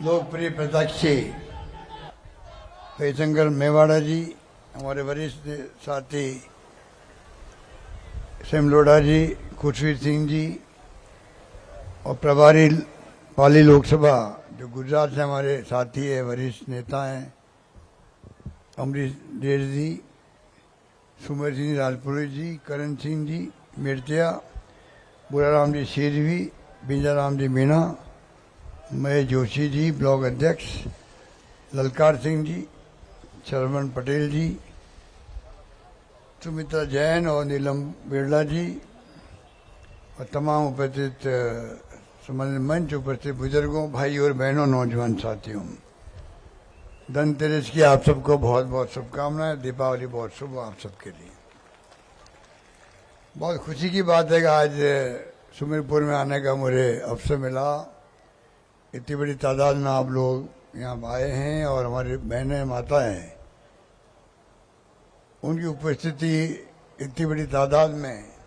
लोकप्रिय प्रत्याशी हरिशंकर मेवाड़ा जी, हमारे वरिष्ठ साथी सिमलोड़ा जी, खुशवीर सिंह जी और प्रभारी पाली लोकसभा जो गुजरात से हमारे साथी है, वरिष्ठ नेता हैं, अमरीश डेर जी, सुमेर सिंह राजपुरी जी, करण सिंह जी मिर्तिया, बुराराम जी शेरवी, बिंजाराम जी मीणा, महेश जोशी जी ब्लॉक अध्यक्ष, ललकार सिंह जी, शरवण पटेल जी, सुमित्रा जैन और नीलम बिरला जी और तमाम उपस्थित संबंधित मंच उपस्थित बुजुर्गों, भाई और बहनों, नौजवान साथियों, धनतेरस की आप सबको बहुत बहुत शुभकामनाएं। दीपावली बहुत शुभ हो आप सबके लिए। बहुत खुशी की बात है कि आज सुमेरपुर में आने का मुझे अवसर मिला। इतनी बड़ी तादाद में आप लोग यहाँ आए हैं और हमारी बहनें माताएं, उनकी उपस्थिति इतनी बड़ी तादाद में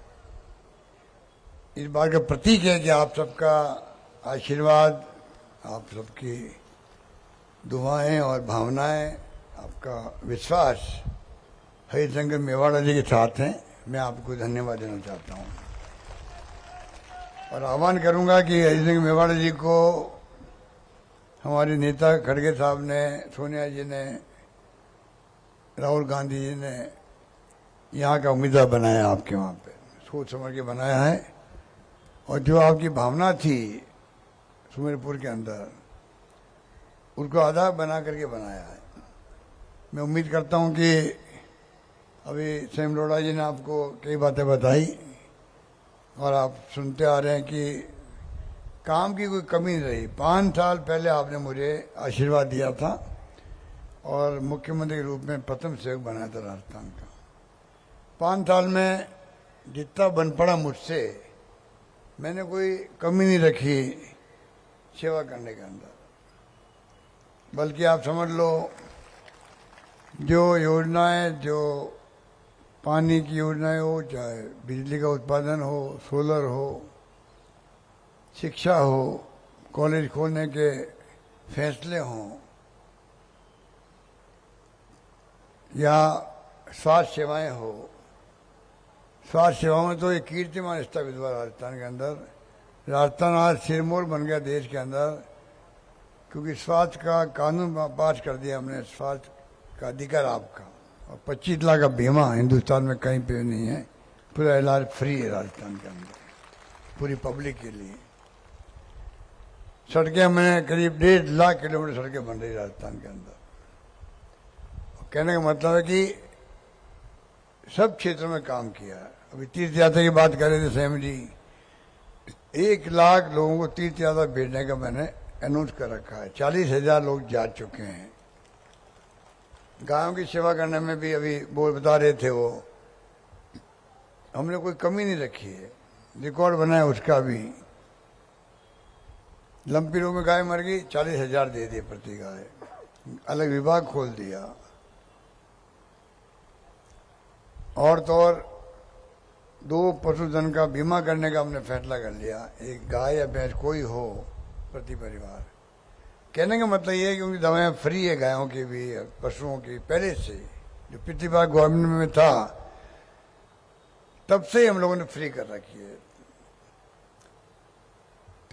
इस बात का प्रतीक है कि आप सबका आशीर्वाद, आप सबकी दुआएं और भावनाएं, आपका विश्वास हरिशंकर मेवाड़ा जी के साथ हैं। मैं आपको धन्यवाद देना चाहता हूं और आह्वान करूंगा कि हरिशंकर मेवाड़ा जी को हमारे नेता खड़गे साहब ने, सोनिया जी ने, राहुल गांधी जी ने यहाँ का उम्मीदवार बनाया, आपके वहाँ पे सोच समझ के बनाया है और जो आपकी भावना थी सुमेरपुर के अंदर, उसको आधार बना करके बनाया है। मैं उम्मीद करता हूँ कि अभी सिमलोड़ा जी ने आपको कई बातें बताई और आप सुनते आ रहे हैं कि काम की कोई कमी नहीं रही। 5 साल पहले आपने मुझे आशीर्वाद दिया था और मुख्यमंत्री के रूप में प्रथम सेवक बनाया था राजस्थान का। 5 साल में जितना बन पड़ा मुझसे, मैंने कोई कमी नहीं रखी सेवा करने के अंदर। बल्कि आप समझ लो, जो योजनाएं, जो पानी की योजनाएं हो, चाहे बिजली का उत्पादन हो, सोलर हो, शिक्षा हो, कॉलेज खोलने के फैसले हों या स्वास्थ्य सेवाएं हो, स्वास्थ्य सेवाओं में तो एक कीर्तिमान स्थापित हुआ राजस्थान के अंदर। राजस्थान आज सिरमौर बन गया देश के अंदर, क्योंकि स्वास्थ्य का कानून पास कर दिया हमने। स्वास्थ्य का अधिकार आपका, और 25 लाख का बीमा हिंदुस्तान में कहीं पे नहीं है। पूरा इलाज फ्री है राजस्थान के अंदर पूरी पब्लिक के लिए। सड़कें मैंने करीब 1.5 लाख किलोमीटर सड़कें बन रही राजस्थान के अंदर। कहने का मतलब है कि सब क्षेत्रों में काम किया है। अभी तीर्थ यात्रा की बात कर रहे थे सैम जी, 1 लाख लोगों को तीर्थ यात्रा भेजने का मैंने अनाउंस कर रखा है। 40,000 लोग जा चुके हैं। गायों की सेवा करने में भी अभी बोल बता रहे थे वो, हमने कोई कमी नहीं रखी है। रिकॉर्ड बनाया उसका भी। लंपी रोग में गाय मर गई, 40,000 दे दिए प्रति गाय। अलग विभाग खोल दिया। और तो और 2 पशुधन का बीमा करने का हमने फैसला कर लिया। एक गाय या भैंस कोई हो प्रति परिवार। कहने का मतलब ये है कि उनकी दवाएं फ्री है, गायों की भी, पशुओं की। पहले से जो पिछली बार गवर्नमेंट में था तब से हम लोगों ने फ्री कर रखी है।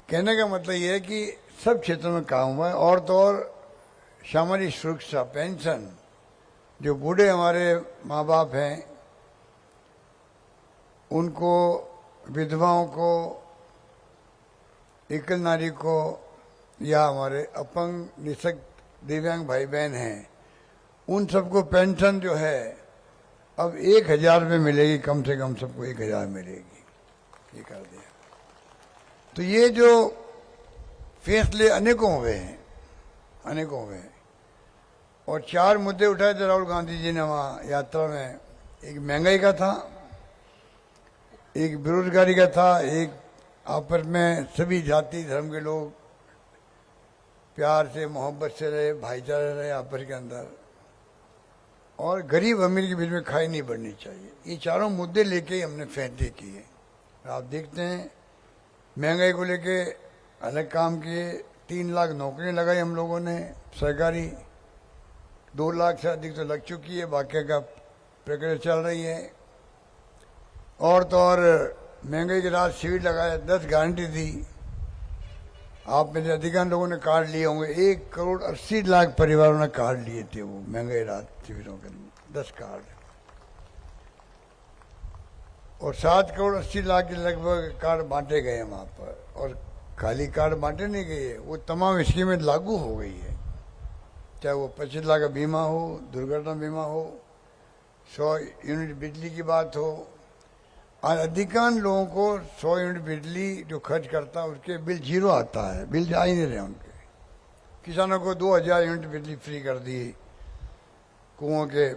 कहने का मतलब ये है कि सब क्षेत्रों में काम हुआ है। और तो और सामाजिक सुरक्षा पेंशन, जो बूढ़े हमारे माँ बाप हैं उनको, विधवाओं को, एकल नारी को, या हमारे अपंग निःशक्त दिव्यांग भाई बहन हैं, उन सबको पेंशन जो है अब 1,000 रुपये मिलेगी। कम से कम सबको 1,000 मिलेगी। ये कर दिया। तो ये जो फैसले अनेकों हुए हैं, अनेकों हुए हैं। और 4 मुद्दे उठाए थे राहुल गांधी जी ने वहाँ यात्रा में। एक महंगाई का था, एक बेरोजगारी का था, एक आपस में सभी जाति धर्म के लोग प्यार से, मोहब्बत से रहे, भाईचारा रहे आपस के अंदर, और गरीब अमीर के बीच में खाई नहीं बढ़नी चाहिए। ये चारों मुद्दे लेके ही हमने फैसले किए। आप देखते हैं महंगाई को लेके अलग काम किए। 3 लाख नौकरियां लगाई हम लोगों ने सरकारी, 2 लाख से अधिक तो लग चुकी है, बाकी का प्रक्रिया चल रही है। और तो और महंगाई के रात शिविर लगाया, 10 गारंटी थी। आप में से अधिकांश लोगों ने कार्ड लिए होंगे। 1,80,00,000 परिवारों ने कार्ड लिए थे वो महंगाई रात शिविरों के 10 कार्ड, और 7,80,00,000 के लगभग कार्ड बांटे गए वहां पर। और खाली कार्ड बांटे नहीं गए, वो तमाम स्कीमें लागू हो गई है, चाहे वो 25 लाख का बीमा हो, दुर्घटना बीमा हो, 100 यूनिट बिजली की बात हो। और अधिकांश लोगों को 100 यूनिट बिजली जो खर्च करता है उसके बिल 0 आता है, बिल आ ही नहीं रहे उनके। किसानों को 2,000 यूनिट बिजली फ्री कर दी, कुओं के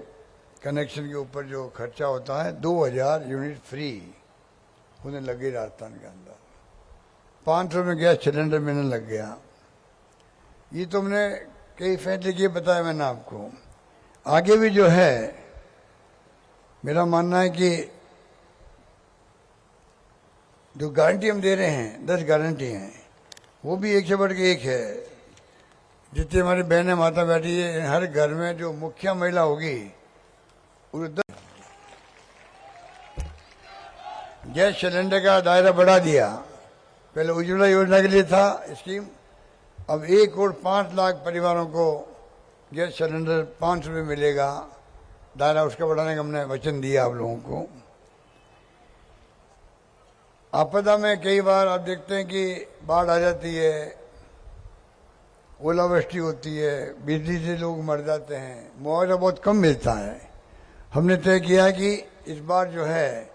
कनेक्शन के ऊपर जो खर्चा होता है 2,000 यूनिट फ्री होने लग गई राजस्थान के अंदर। 500 में गैस सिलेंडर मिलने लग गया। ये तो हमने कई फैसले किए, बताया मैंने आपको। आगे भी जो है मेरा मानना है कि जो गारंटी हम दे रहे हैं, 10 गारंटी हैं, वो भी एक से बढ़ के एक है। जितनी हमारी बहनें माता बैठी है, हर घर में जो मुखिया महिला होगी उसे 10 गैस सिलेंडर का दायरा बढ़ा दिया। पहले उज्ज्वला योजना के लिए था स्कीम, अब 1,05,00,000 परिवारों को गैस सिलेंडर 500 रुपये मिलेगा। दायरा उसका बढ़ाने का हमने वचन दिया आप लोगों को। आपदा में कई बार आप देखते हैं कि बाढ़ आ जाती है, ओलावृष्टि होती है, बिजली से लोग मर जाते हैं, मुआवजा बहुत कम मिलता है। हमने तय किया कि इस बार जो है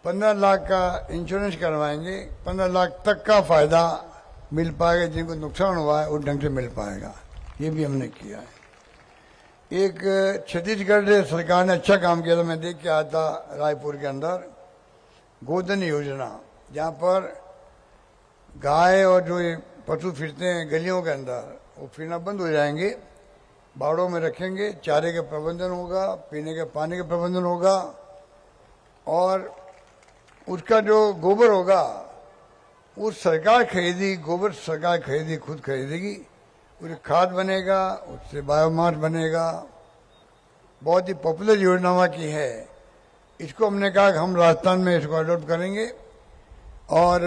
15 लाख का इंश्योरेंस करवाएंगे, 15 लाख तक का फायदा मिल पाएगा, जिनको नुकसान हुआ है उस ढंग से मिल पाएगा। ये भी हमने किया है। एक छत्तीसगढ़ सरकार ने अच्छा काम किया था, मैं देख के आया था रायपुर के अंदर, गोधन योजना, जहाँ पर गाय और जो ये पशु फिरते हैं गलियों के अंदर, वो फिरना बंद हो जाएंगे, बाड़ों में रखेंगे, चारे का प्रबंधन होगा, पीने के पानी का प्रबंधन होगा, और उसका जो गोबर होगा वो सरकार खरीदेगी, गोबर सरकार खरीदेगी, खुद खरीदेगी, उससे खाद बनेगा, उससे बायोमास बनेगा। बहुत ही पॉपुलर योजना वहाँ की है। इसको हमने कहा कि हम राजस्थान में इसको अडॉप्ट करेंगे, और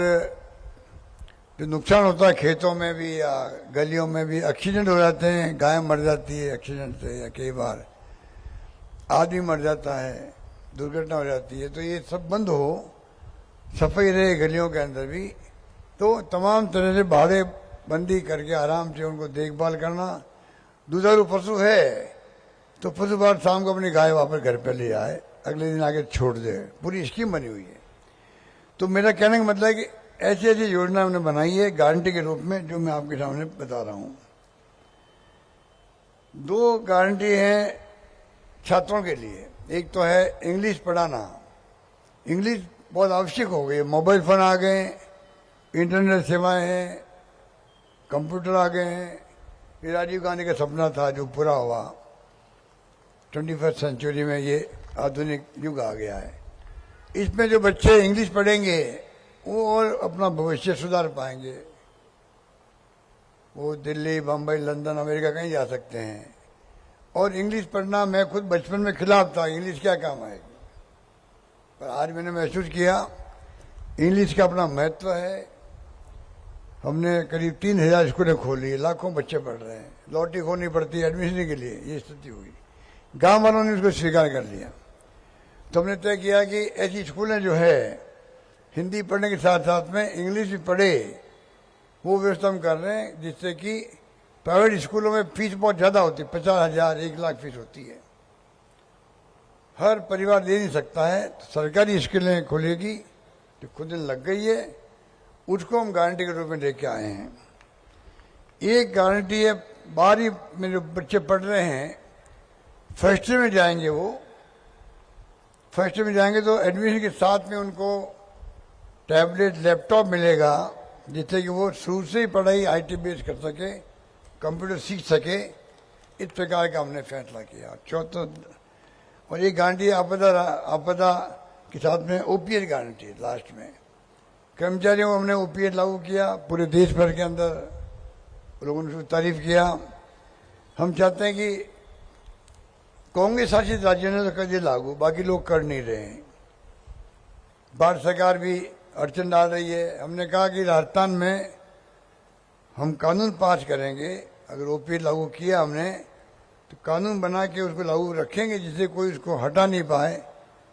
जो नुकसान होता है खेतों में भी या गलियों में भी, एक्सीडेंट हो जाते हैं, गाय मर जाती है एक्सीडेंट से, या कई बार आदमी मर जाता है, दुर्घटना हो जाती है, तो ये सब बंद हो, सफाई रहे गलियों के अंदर भी, तो तमाम तरह से भाड़े बंदी करके आराम से उनको देखभाल करना। दुधारू पशु है तो पशु बार शाम को अपनी गाय वापस घर पे ले आए, अगले दिन आके छोड़ दे, पूरी स्कीम बनी हुई है। तो मेरा कहने का मतलब है कि ऐसी ऐसी योजना हमने बनाई है गारंटी के रूप में, जो मैं आपके सामने बता रहा हूं। 2 गारंटी है छात्रों के लिए। एक तो है इंग्लिश पढ़ाना। इंग्लिश बहुत आवश्यक हो गई, मोबाइल फोन आ गए, इंटरनेट सेवाएं हैं, कंप्यूटर आ गए हैं। ये राजीव गांधी का सपना था जो पूरा हुआ। 21वीं सेंचुरी में ये आधुनिक युग आ गया है। इसमें जो बच्चे इंग्लिश पढ़ेंगे वो और अपना भविष्य सुधार पाएंगे। वो दिल्ली, बम्बई, लंदन, अमेरिका कहीं जा सकते हैं। और इंग्लिश पढ़ना, मैं खुद बचपन में खिलाफ था, इंग्लिश क्या काम आएगी, पर आज मैंने महसूस किया इंग्लिश का अपना महत्व है। हमने करीब 3,000 स्कूलें खोली, लाखों बच्चे पढ़ रहे हैं, लौटी खोलनी पड़ती है एडमिशन के लिए, ये स्थिति हुई। गांव वालों ने उसको स्वीकार कर लिया। तो हमने तय किया कि ऐसी स्कूलें जो है हिंदी पढ़ने के साथ साथ में इंग्लिश भी पढ़े, वो व्यवस्था हम कर रहे हैं, जिससे कि प्राइवेट स्कूलों में फीस बहुत ज़्यादा होती है, 50,000, 1 लाख फीस होती है, हर परिवार दे नहीं सकता है। तो सरकारी स्कूलें खोलेगी, जो खुद लग गई है, उसको हम गारंटी के रूप में लेके आए हैं। एक गारंटी है, 12वीं में जो बच्चे पढ़ रहे हैं फर्स्ट ईयर में जाएंगे, वो फर्स्ट ईयर में जाएंगे तो एडमिशन के साथ में उनको टैबलेट, लैपटॉप मिलेगा, जिससे कि वो शुरू से ही पढ़ाई IT बेस कर सके, कंप्यूटर सीख सके। इस प्रकार का हमने फैसला किया। चौथा, और ये गारंटी आपदा के साथ में OPS गारंटी लास्ट में, कर्मचारियों को हमने ओपीएस लागू किया पूरे देश भर के अंदर, लोगों ने उसकी तारीफ किया। हम चाहते हैं कि कांग्रेस शासित राज्यों ने तो कर दिया लागू, बाकी लोग कर नहीं रहे हैं। भारत सरकार भी अड़चन डाल रही है। हमने कहा कि राजस्थान में हम कानून पास करेंगे, अगर ओपीएस लागू किया हमने तो कानून बना के उसको लागू रखेंगे जिससे कोई उसको हटा नहीं पाए।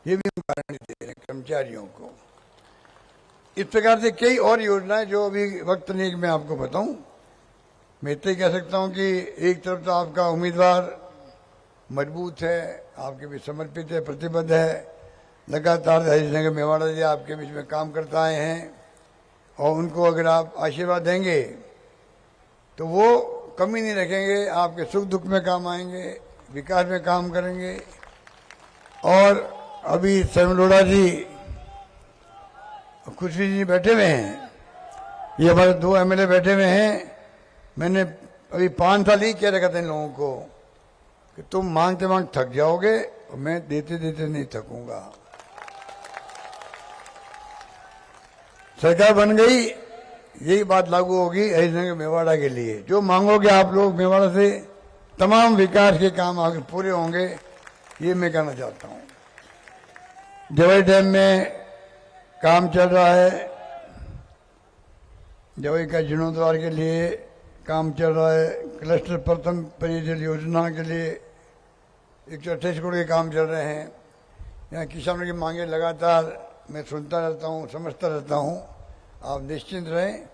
ये भी हम गारंटी दे रहे हैं कर्मचारियों को। इस प्रकार से कई और योजनाएं जो अभी वक्त नहीं कि मैं आपको बताऊं। मैं इतना ही कह सकता हूं कि एक तरफ तो आपका उम्मीदवार मजबूत है, आपके बीच समर्पित है, प्रतिबद्ध है, लगातार हरीश सिंह मेवाड़ा जी आपके बीच में काम करता आए हैं और उनको अगर आप आशीर्वाद देंगे तो वो कमी नहीं रखेंगे, आपके सुख दुख में काम आएंगे, विकास में काम करेंगे। और अभी सरमलोड़ा जी, खुशी जी बैठे हुए हैं, ये हमारे 2 एमएलए बैठे हुए हैं। मैंने अभी 5 साल ही कह रखा था इन लोगों को कि तुम मांगते मांग थक जाओगे और मैं देते देते नहीं थकूंगा। सरकार बन गई, यही बात लागू होगी हरीश सिंह मेवाड़ा के लिए। जो मांगोगे आप लोग मेवाड़ा से, तमाम विकास के काम आगे पूरे होंगे, ये मैं कहना चाहता हूं। जवाई डैम में काम चल रहा है, जवाई का जीर्णोद्धार के लिए काम चल रहा है। क्लस्टर प्रथम पेयजल योजना के लिए 128 करोड़ के काम चल रहे हैं। यहाँ किसानों की मांगे लगातार मैं सुनता रहता हूँ, समझता रहता हूँ। आप निश्चिंत रहें,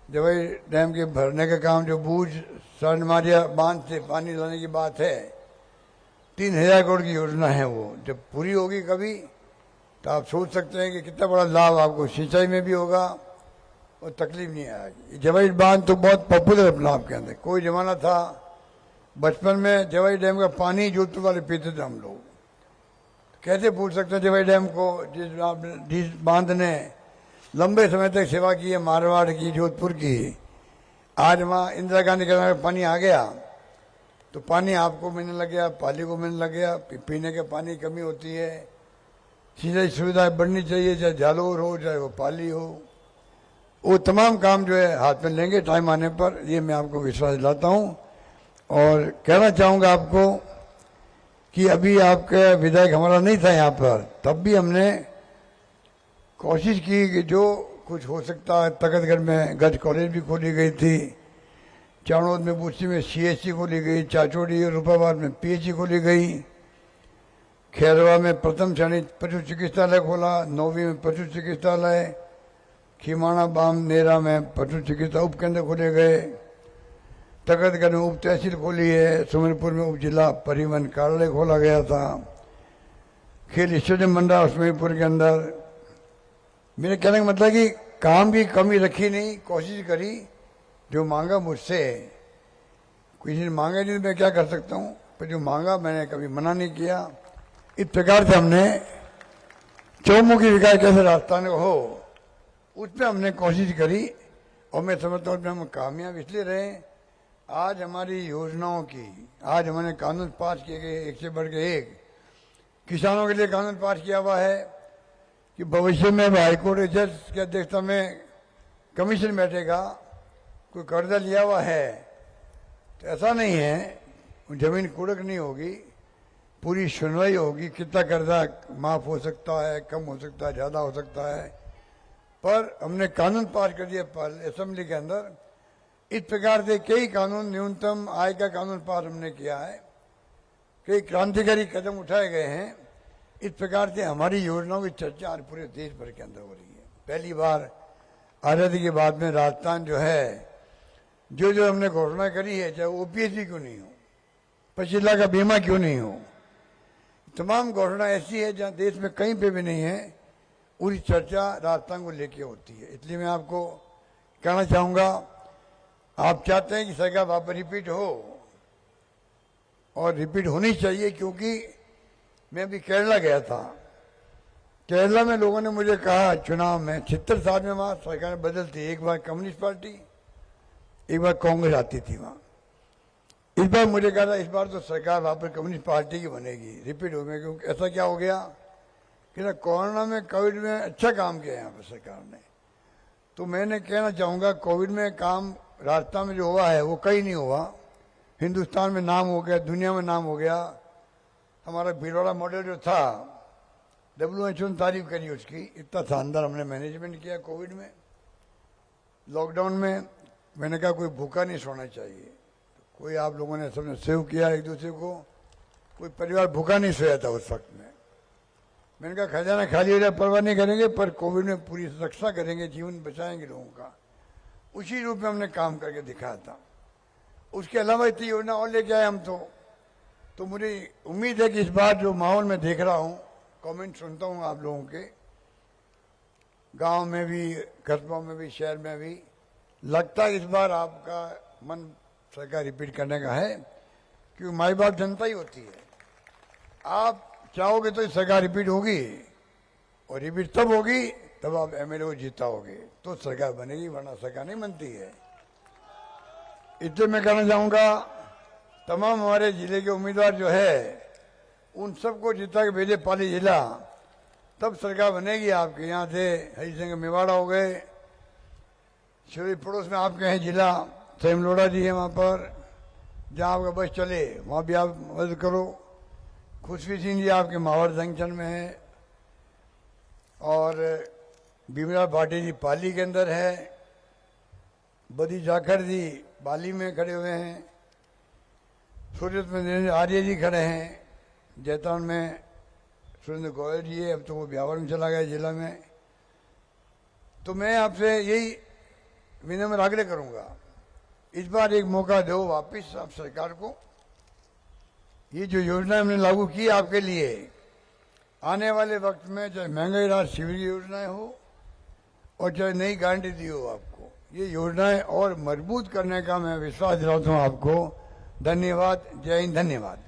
जवाई डैम के भरने का काम, जो बूझ सरनमारिया बांध से पानी लाने की बात है, 3000 करोड़ की योजना है। वो जब पूरी होगी कभी तो आप सोच सकते हैं कि कितना बड़ा लाभ आपको सिंचाई में भी होगा और तकलीफ नहीं आएगी। जवाई बांध तो बहुत पॉपुलर है अपना आपके अंदर। कोई जमाना था बचपन में जवाई डैम का पानी जोधपुर वाले पीते थे हम लोग। कैसे भूल सकते हैं जवाई डैम को, जिस बांध ने लंबे समय तक सेवा की है मारवाड़ की, जोधपुर की। आज वहाँ इंदिरा गांधी का पानी आ गया तो पानी आपको मिलने लग गया, पाली को मिलने लग गया। पीने के पानी की कमी होती है, सिंचाई सुविधाएं बढ़नी चाहिए, चाहे जालोर हो चाहे वो पाली हो। वो तमाम काम जो है हाथ में लेंगे टाइम आने पर, ये मैं आपको विश्वास दिलाता हूँ। और कहना चाहूँगा आपको कि अभी आपका विधायक हमारा नहीं था यहाँ पर, तब भी हमने कोशिश की कि जो कुछ हो सकता है। तखतगढ़ में गज कॉलेज भी खोली गई थी, चाणोद में बूसी में सीएचसी खोली गई, चाचोड़ी और रूपाबाद में पीएचसी खोली गई, खैरवा में प्रथम श्रेणी पशु चिकित्सालय खोला, नौवीं में पशु चिकित्सालय, खीमाणा बाम नेरा में पशु चिकित्सा उप केंद्र खोले गए, तखतगढ़ में उप तहसील खोली है, सुमेरपुर में उप जिला परिवहन कार्यालय खोला गया था, खेल स्टेडियम बन रहा सुमेरपुर के अंदर। मेरे कहने का मतलब कि काम की कमी रखी नहीं, कोशिश करी। जो मांगा मुझसे, किसी ने मांगा नहीं तो मैं क्या कर सकता हूँ, पर जो मांगा मैंने कभी मना नहीं किया। इस प्रकार से हमने चौमुखी विकास कैसे राजस्थान को हो, उसमें हमने कोशिश करी और मैं समझता हूँ हम कामयाब इसलिए रहे। आज हमारी योजनाओं की, आज हमने कानून पास किए गए, एक से बढ़ के एक। किसानों के लिए कानून पास किया हुआ है कि भविष्य में हाईकोर्ट के जज की अध्यक्षता में कमीशन बैठेगा। कोई कर्जा लिया हुआ है तो ऐसा नहीं है जमीन कुड़क नहीं होगी, पूरी सुनवाई होगी। कितना कर्जा माफ हो सकता है, कम हो सकता है, ज्यादा हो सकता है, पर हमने कानून पास कर दिया असेंबली के अंदर। इस प्रकार से कई कानून, न्यूनतम आय का कानून पास हमने किया है, कई क्रांतिकारी कदम उठाए गए हैं। इस प्रकार से हमारी योजनाओं की चर्चा आज पूरे देश भर के अंदर हो रही है। पहली बार आजादी के बाद में राजस्थान जो है, जो जो हमने घोषणा करी है, चाहे ओपीएससी क्यों नहीं हो, 25 लाख का बीमा क्यों नहीं हो, तमाम घोषणा ऐसी है जहां देश में कहीं पे भी नहीं है, पूरी चर्चा राजस्थान को लेके होती है। इसलिए मैं आपको कहना चाहूंगा, आप चाहते हैं कि सरकार वापस रिपीट हो और रिपीट होनी चाहिए, क्योंकि मैं अभी केरला गया था। केरला में लोगों ने मुझे कहा चुनाव में 76 साल में वहां सरकार बदलती, एक बार कम्युनिस्ट पार्टी, एक बार कांग्रेस आती थी वहां। इस बार मुझे कहा था इस बार तो सरकार वापस कम्युनिस्ट पार्टी की बनेगी, रिपीट हो गया। क्योंकि ऐसा क्या हो गया कि ना कोरोना में, कोविड में अच्छा काम किया यहाँ पर सरकार ने। तो मैंने कहना चाहूँगा कोविड में काम राजस्थान में जो हुआ है वो कहीं नहीं हुआ। हिंदुस्तान में नाम हो गया, दुनिया में नाम हो गया। हमारा भीलवाड़ा मॉडल जो था, WHO ने तारीफ करी उसकी, इतना शानदार हमने मैनेजमेंट किया कोविड में। लॉकडाउन में मैंने कहा कोई भूखा नहीं सोना चाहिए, कोई आप लोगों ने सबने सेव किया एक दूसरे को, कोई परिवार भूखा नहीं सोया था उस वक्त में। मैंने कहा खजाना खाली हो जाए परवाह नहीं करेंगे, पर कोविड में पूरी रक्षा करेंगे, जीवन बचाएंगे लोगों का। उसी रूप में हमने काम करके दिखाया था। उसके अलावा इतनी योजना और लेके आए हम। तो मुझे उम्मीद है कि इस बार जो माहौल में देख रहा हूँ, कमेंट सुनता हूँ आप लोगों के, गांव में भी, कस्बों में भी, शहर में भी, लगता है इस बार आपका मन सरकार रिपीट करने का है, क्योंकि माई बाप जनता ही होती है। आप चाहोगे तो सरकार रिपीट होगी, और रिपीट तब होगी तब आप MLA को जिताओगे तो सरकार बनेगी, वरना सरकार नहीं बनती है। इसलिए मैं कहना चाहूँगा तमाम हमारे जिले के उम्मीदवार जो है उन सबको जिता के भेजे पाली जिला, तब सरकार बनेगी आपके। यहाँ से हरी सिंह मेवाड़ा हो गए, शिवरी पड़ोस में आपके हैं जिला, सेमलोड़ा जी है वहाँ पर, जहाँ आपका बस चले वहाँ भी आप मदद करो। खुशवी सिंह जी आपके माहौर जंक्शन में है, और भीमराव भाटी जी पाली के अंदर है, बदी जाखड़ जी बाली में खड़े हुए हैं, सूरत में आर्य जी खड़े हैं, जैतौन में सुरेंद्र गोयल जी है, अब तो वो ब्यावर में चला गया जिला में। तो मैं आपसे यही विनम्र आग्रह करूंगा, इस बार एक मौका दो वापस आप सरकार को। ये जो योजना हमने लागू की आपके लिए, आने वाले वक्त में चाहे महंगाई राहत शिविर की योजनाएं हो और चाहे नई गारंटी दी हो आपको, ये योजनाएं और मजबूत करने का मैं विश्वास दिलाता हूँ आपको। धन्यवाद। जय हिंद। धन्यवाद।